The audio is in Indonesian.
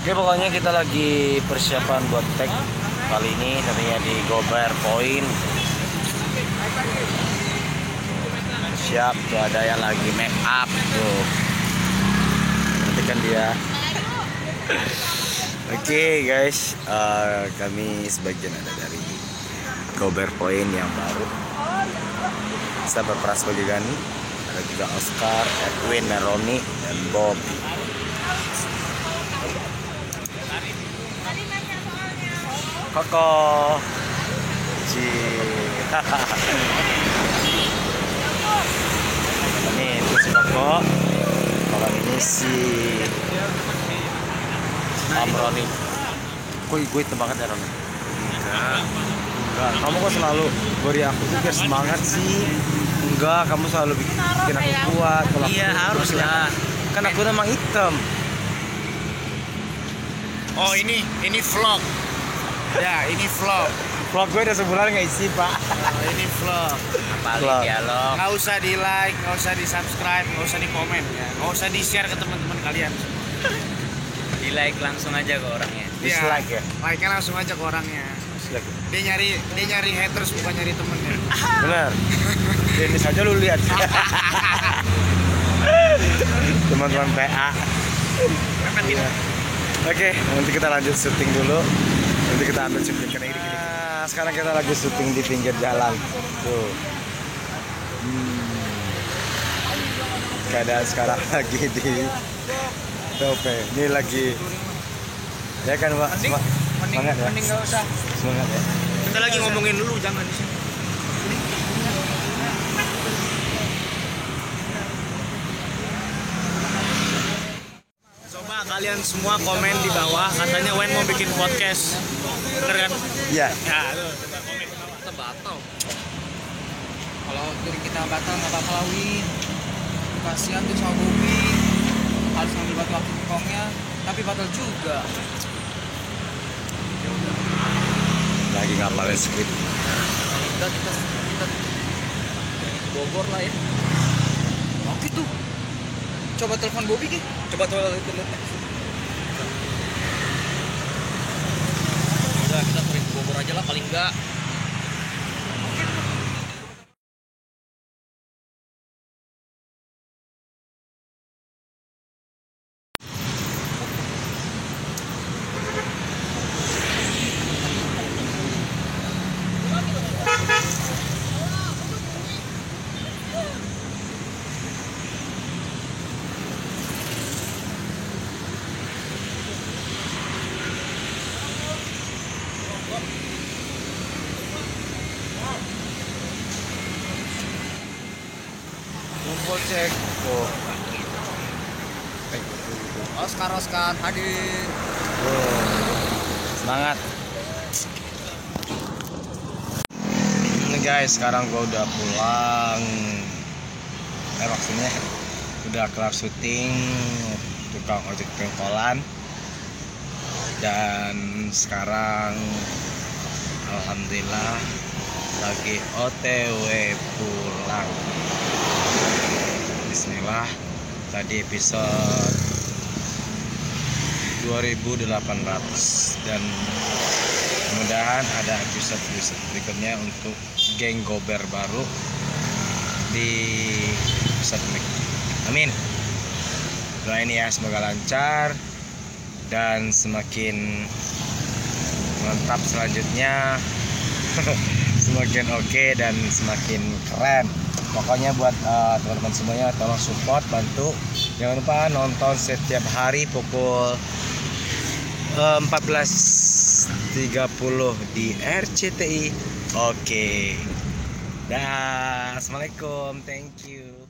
Oke, pokoknya kita lagi persiapan buat tag kali ini tentunya di Gober Point. Siap tuh, ada yang lagi make up tuh. Perhatikan dia. Oke guys, kami sebagian ada dari Gober Point yang baru. Kita berperan sebagai Gani. Ada juga Oscar, Edwin, Roni, dan Bob. Koko, ini itu si Koko. Kalau ini si Roni. Gue itu banget ya Roni. Enggak, kamu kok selalu beri aku tuh biar semangat sih. Enggak, kamu selalu bikin aku kuat. Kalau iya harus lah. Kan aku memang hitam. Oh ini vlog. Ya ini vlog. Vlog gue udah sebulan nggak isi pak. Oh, ini vlog. Vlog. Dialog. Nggak usah di like, nggak usah di subscribe, nggak usah di komen ya. Nggak usah di share ke teman-teman kalian. Di like langsung aja ke orangnya. Dislike ya. Like-nya langsung aja ke orangnya. Dislike. Dia nyari haters bukan nyari temennya. Benar. Ini saja lu lihat. Teman-teman PA. Ya. Oke, nanti kita lanjut syuting dulu. Nanti kita ambil cuplikan ini. Nah, sekarang kita lagi syuting di pinggir jalan. Tuh. Keadaan sekarang lagi di Tope. Ini lagi ya kan Pak? Semangat ya. Mending nggak usah. Semangat ya. Kita lagi ngomongin dulu, jangan di sini. Coba kalian semua komen di bawah, katanya Wen mau bikin podcast, bener kan? Iya. Ya, lu coba komen di bawah. Kita batal. Kalau dari kita batal nggak bakal win. Kasihan tuh sama Bobi. Harus ngambil batu aktif kongnya, tapi batal juga. Lagi ngapalin skrip. Kita Bogor lah ya. Oke tuh. Coba telepon Bobi ki. Coba telepon. Udah kita pergi Bogor aja lah paling enggak. Kumpul cek. Oh. Oscar hadir. Semangat. Ini guys, sekarang gua udah pulang. Maksudnya udah kelar syuting tukang ojek pengkolan. Dan sekarang alhamdulillah lagi OTW pulang. Bismillah. Tadi episode 2800 dan mudah-mudahan ada episode berikutnya untuk geng Gober baru di episode ini. Amin. Doain ya, semoga lancar dan semakin mantap selanjutnya. Semakin oke dan semakin keren. Pokoknya buat teman-teman semuanya tolong support, bantu. Jangan lupa nonton setiap hari pukul 14.30 di RCTI. Oke. Dah, assalamualaikum, thank you.